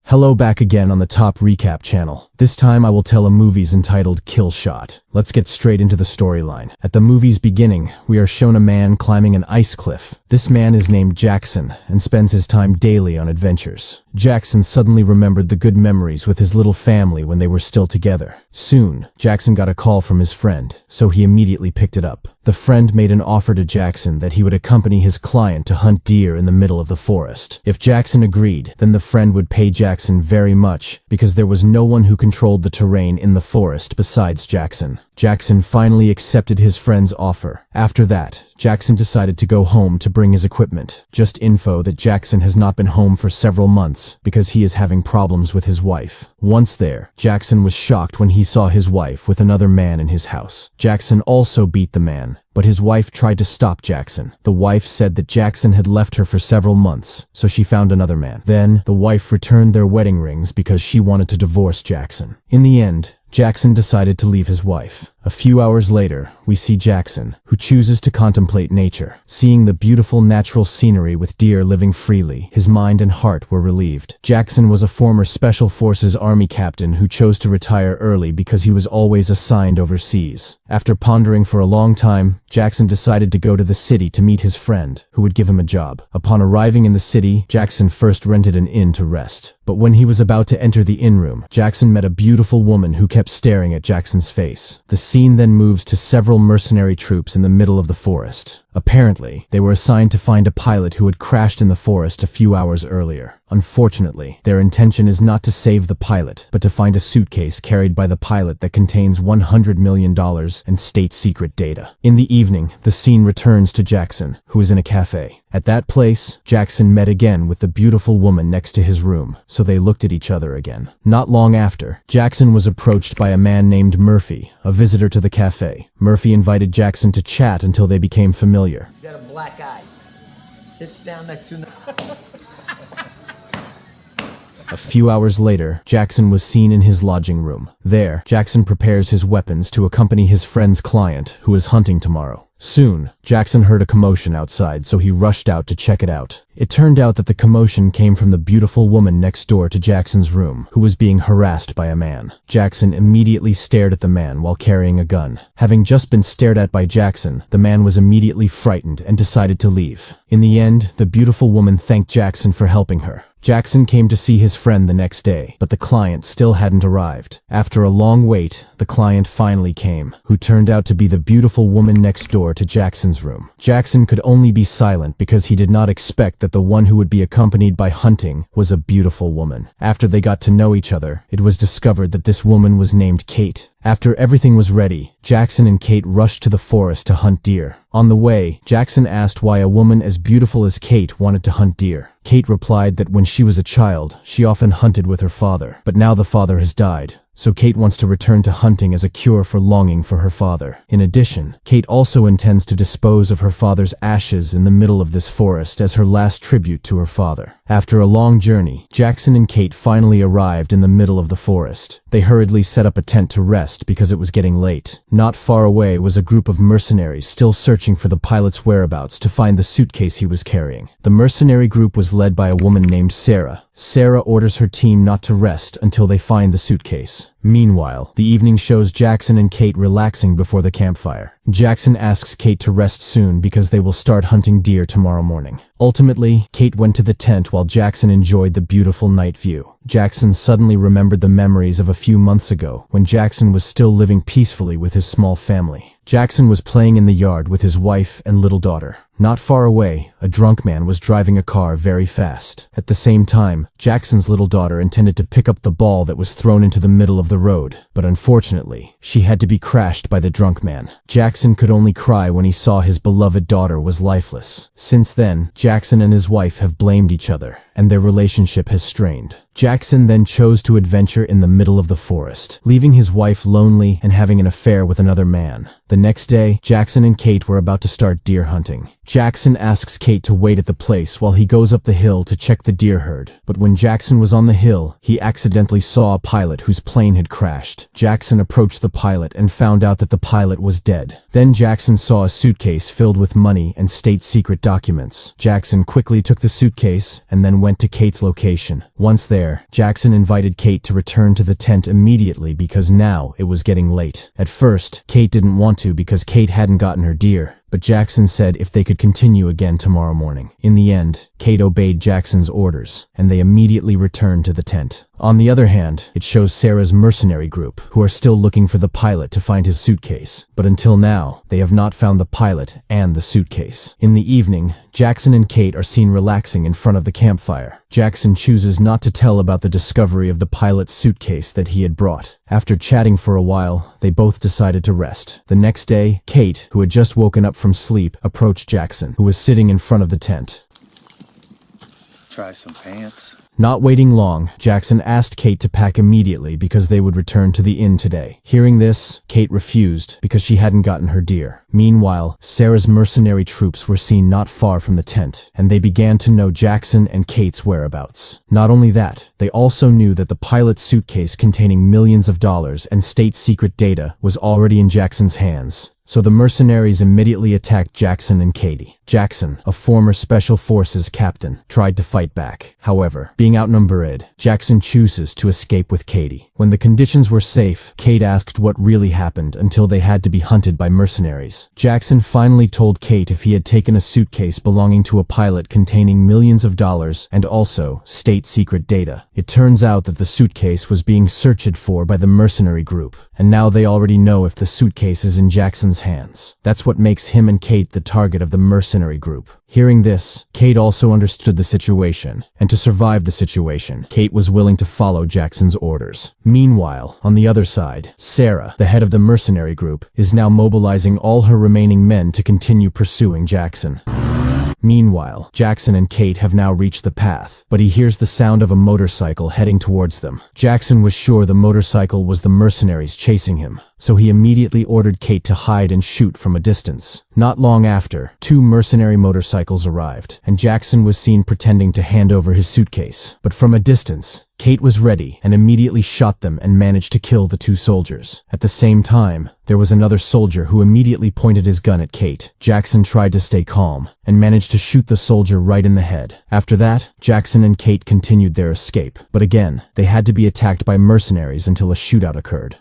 Hello, back again on the Top Recap channel. This time I will tell a movie's entitled Kill Shot. Let's get straight into the storyline. At the movie's beginning, we are shown a man climbing an ice cliff. This man is named Jackson and spends his time daily on adventures. Jackson suddenly remembered the good memories with his little family when they were still together. Soon, Jackson got a call from his friend, so he immediately picked it up. The friend made an offer to Jackson that he would accompany his client to hunt deer in the middle of the forest. If Jackson agreed, then the friend would pay Jackson very much because there was no one who controlled the terrain in the forest besides Jackson. Jackson finally accepted his friend's offer. After that, Jackson decided to go home to bring his equipment. Just info that Jackson has not been home for several months because he is having problems with his wife. Once there, Jackson was shocked when he saw his wife with another man in his house. Jackson also beat the man, but his wife tried to stop Jackson. The wife said that Jackson had left her for several months, so she found another man. Then, the wife returned their wedding rings because she wanted to divorce Jackson. In the end, Jackson decided to leave his wife. A few hours later, we see Jackson, who chooses to contemplate nature. Seeing the beautiful natural scenery with deer living freely, his mind and heart were relieved. Jackson was a former Special Forces Army captain who chose to retire early because he was always assigned overseas. After pondering for a long time, Jackson decided to go to the city to meet his friend, who would give him a job. Upon arriving in the city, Jackson first rented an inn to rest. But when he was about to enter the inn room, Jackson met a beautiful woman who kept staring at Jackson's face. The scene then moves to several mercenary troops in the middle of the forest. Apparently, they were assigned to find a pilot who had crashed in the forest a few hours earlier. Unfortunately, their intention is not to save the pilot, but to find a suitcase carried by the pilot that contains $100 million and state-secret data. In the evening, the scene returns to Jackson, who is in a cafe. At that place, Jackson met again with the beautiful woman next to his room, so they looked at each other again. Not long after, Jackson was approached by a man named Murphy, a visitor to the cafe. Murphy invited Jackson to chat until they became familiar. He's got a black eye. Sits down next to A few hours later, Jackson was seen in his lodging room. There, Jackson prepares his weapons to accompany his friend's client, who is hunting tomorrow. Soon, Jackson heard a commotion outside, so he rushed out to check it out. It turned out that the commotion came from the beautiful woman next door to Jackson's room, who was being harassed by a man. Jackson immediately stared at the man while carrying a gun. Having just been stared at by Jackson, the man was immediately frightened and decided to leave. In the end, the beautiful woman thanked Jackson for helping her. Jackson came to see his friend the next day, but the client still hadn't arrived. After a long wait, the client finally came, who turned out to be the beautiful woman next door to Jackson's room. Jackson could only be silent because he did not expect that the one who would be accompanied by hunting was a beautiful woman. After they got to know each other, it was discovered that this woman was named Kate. After everything was ready, Jackson and Kate rushed to the forest to hunt deer. On the way, Jackson asked why a woman as beautiful as Kate wanted to hunt deer. Kate replied that when she was a child, she often hunted with her father, but now the father has died. So Kate wants to return to hunting as a cure for longing for her father. In addition, Kate also intends to dispose of her father's ashes in the middle of this forest as her last tribute to her father. After a long journey, Jackson and Kate finally arrived in the middle of the forest. They hurriedly set up a tent to rest because it was getting late. Not far away was a group of mercenaries still searching for the pilot's whereabouts to find the suitcase he was carrying. The mercenary group was led by a woman named Sarah. Sarah orders her team not to rest until they find the suitcase. Meanwhile, the evening shows Jackson and Kate relaxing before the campfire. Jackson asks Kate to rest soon because they will start hunting deer tomorrow morning. Ultimately, Kate went to the tent while Jackson enjoyed the beautiful night view. Jackson suddenly remembered the memories of a few months ago when Jackson was still living peacefully with his small family. Jackson was playing in the yard with his wife and little daughter. Not far away, a drunk man was driving a car very fast. At the same time, Jackson's little daughter intended to pick up the ball that was thrown into the middle of the road, but unfortunately, she had to be crashed by the drunk man. Jackson could only cry when he saw his beloved daughter was lifeless. Since then, Jackson and his wife have blamed each other, and their relationship has strained. Jackson then chose to adventure in the middle of the forest, leaving his wife lonely and having an affair with another man. The next day, Jackson and Kate were about to start deer hunting. Jackson asks Kate to wait at the place while he goes up the hill to check the deer herd. But when Jackson was on the hill, he accidentally saw a pilot whose plane had crashed. Jackson approached the pilot and found out that the pilot was dead. Then Jackson saw a suitcase filled with money and state-secret documents. Jackson quickly took the suitcase and then went to Kate's location. Once there, there, Jackson invited Kate to return to the tent immediately because now it was getting late. At first, Kate didn't want to because Kate hadn't gotten her deer, but Jackson said if they could continue again tomorrow morning. In the end, Kate obeyed Jackson's orders, and they immediately returned to the tent. On the other hand, it shows Sarah's mercenary group, who are still looking for the pilot to find his suitcase. But until now, they have not found the pilot and the suitcase. In the evening, Jackson and Kate are seen relaxing in front of the campfire. Jackson chooses not to tell about the discovery of the pilot's suitcase that he had brought. After chatting for a while, they both decided to rest. The next day, Kate, who had just woken up from sleep, approached Jackson, who was sitting in front of the tent. Try some pants. Not waiting long, Jackson asked Kate to pack immediately because they would return to the inn today. Hearing this, Kate refused because she hadn't gotten her deer. Meanwhile, Sarah's mercenary troops were seen not far from the tent, and they began to know Jackson and Kate's whereabouts. Not only that, they also knew that the pilot's suitcase containing millions of dollars and state-secret data was already in Jackson's hands. So the mercenaries immediately attacked Jackson and Katie. Jackson, a former Special Forces captain, tried to fight back. However, being outnumbered, Jackson chooses to escape with Katie. When the conditions were safe, Kate asked what really happened until they had to be hunted by mercenaries. Jackson finally told Kate if he had taken a suitcase belonging to a pilot containing millions of dollars and also state-secret data. It turns out that the suitcase was being searched for by the mercenary group, and now they already know if the suitcase is in Jackson's hands. That's what makes him and Kate the target of the mercenary group. Hearing this, Kate also understood the situation, and to survive the situation, Kate was willing to follow Jackson's orders. Meanwhile, on the other side, Sarah, the head of the mercenary group, is now mobilizing all her remaining men to continue pursuing Jackson. Meanwhile, Jackson and Kate have now reached the path, but he hears the sound of a motorcycle heading towards them. Jackson was sure the motorcycle was the mercenaries chasing him, so he immediately ordered Kate to hide and shoot from a distance. Not long after, 2 mercenary motorcycles arrived, and Jackson was seen pretending to hand over his suitcase. But from a distance, Kate was ready and immediately shot them and managed to kill the 2 soldiers. At the same time, there was another soldier who immediately pointed his gun at Kate. Jackson tried to stay calm and managed to shoot the soldier right in the head. After that, Jackson and Kate continued their escape, but again, they had to be attacked by mercenaries until a shootout occurred.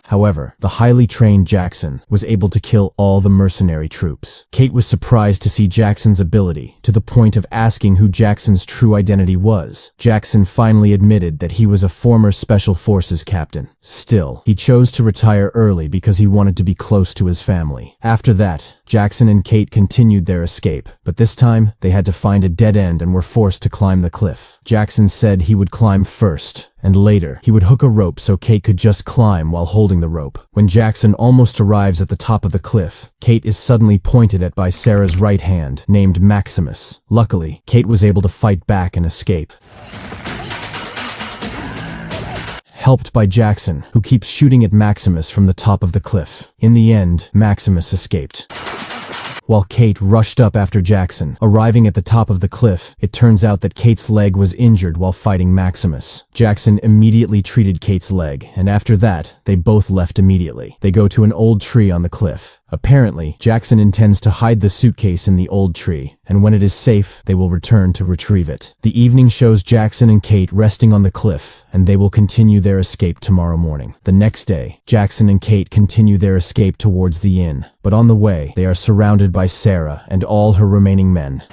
However, the highly trained Jackson was able to kill all the mercenary troops. Kate was surprised to see Jackson's ability, to the point of asking who Jackson's true identity was. Jackson finally admitted that he was a former Special Forces captain. Still, he chose to retire early because he wanted to be close to his family. After that, Jackson and Kate continued their escape, but this time, they had to find a dead end and were forced to climb the cliff. Jackson said he would climb first, and later, he would hook a rope so Kate could just climb while holding the rope. When Jackson almost arrives at the top of the cliff, Kate is suddenly pointed at by Sarah's right hand, named Maximus. Luckily, Kate was able to fight back and escape, helped by Jackson, who keeps shooting at Maximus from the top of the cliff. In the end, Maximus escaped, while Kate rushed up after Jackson. Arriving at the top of the cliff, it turns out that Kate's leg was injured while fighting Maximus. Jackson immediately treated Kate's leg, and after that, they both left immediately. They go to an old tree on the cliff. Apparently, Jackson intends to hide the suitcase in the old tree, and when it is safe, they will return to retrieve it. The evening shows Jackson and Kate resting on the cliff, and they will continue their escape tomorrow morning. The next day, Jackson and Kate continue their escape towards the inn, but on the way, they are surrounded by Sarah and all her remaining men.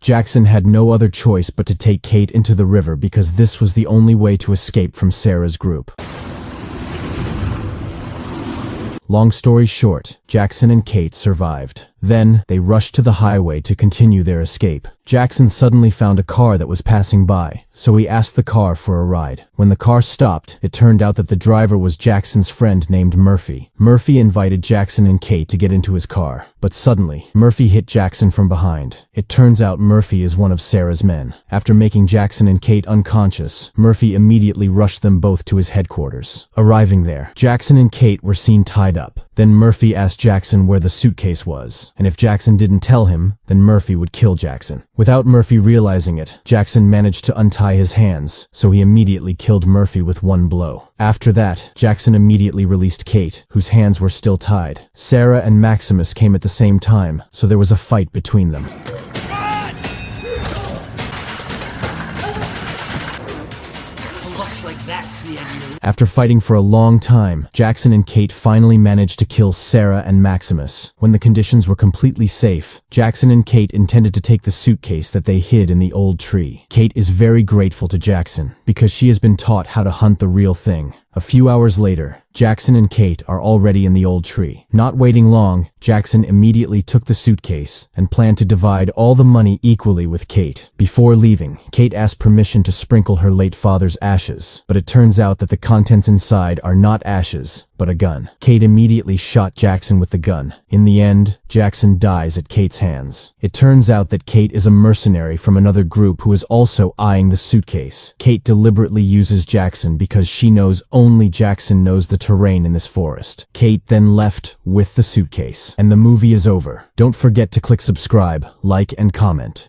Jackson had no other choice but to take Kate into the river because this was the only way to escape from Sarah's group. Long story short, Jackson and Kate survived. Then, they rushed to the highway to continue their escape. Jackson suddenly found a car that was passing by, so he asked the car for a ride. When the car stopped, it turned out that the driver was Jackson's friend named Murphy. Murphy invited Jackson and Kate to get into his car, but suddenly, Murphy hit Jackson from behind. It turns out Murphy is one of Sarah's men. After making Jackson and Kate unconscious, Murphy immediately rushed them both to his headquarters. Arriving there, Jackson and Kate were seen tied up. Then Murphy asked Jackson where the suitcase was, and if Jackson didn't tell him, then Murphy would kill Jackson. Without Murphy realizing it, Jackson managed to untie his hands, so he immediately killed Murphy with one blow. After that, Jackson immediately released Kate, whose hands were still tied. Sarah and Maximus came at the same time, so there was a fight between them. That's the end of your... After fighting for a long time, Jackson and Kate finally managed to kill Sarah and Maximus. When the conditions were completely safe, Jackson and Kate intended to take the suitcase that they hid in the old tree. Kate is very grateful to Jackson because she has been taught how to hunt the real thing. A few hours later, Jackson and Kate are already in the old tree. Not waiting long, Jackson immediately took the suitcase and planned to divide all the money equally with Kate. Before leaving, Kate asked permission to sprinkle her late father's ashes, but it turns out that the contents inside are not ashes, but a gun. Kate immediately shot Jackson with the gun. In the end, Jackson dies at Kate's hands. It turns out that Kate is a mercenary from another group who is also eyeing the suitcase. Kate deliberately uses Jackson because she knows only Jackson knows the terrain in this forest. Kate then left with the suitcase, and the movie is over. Don't forget to click subscribe, like, and comment.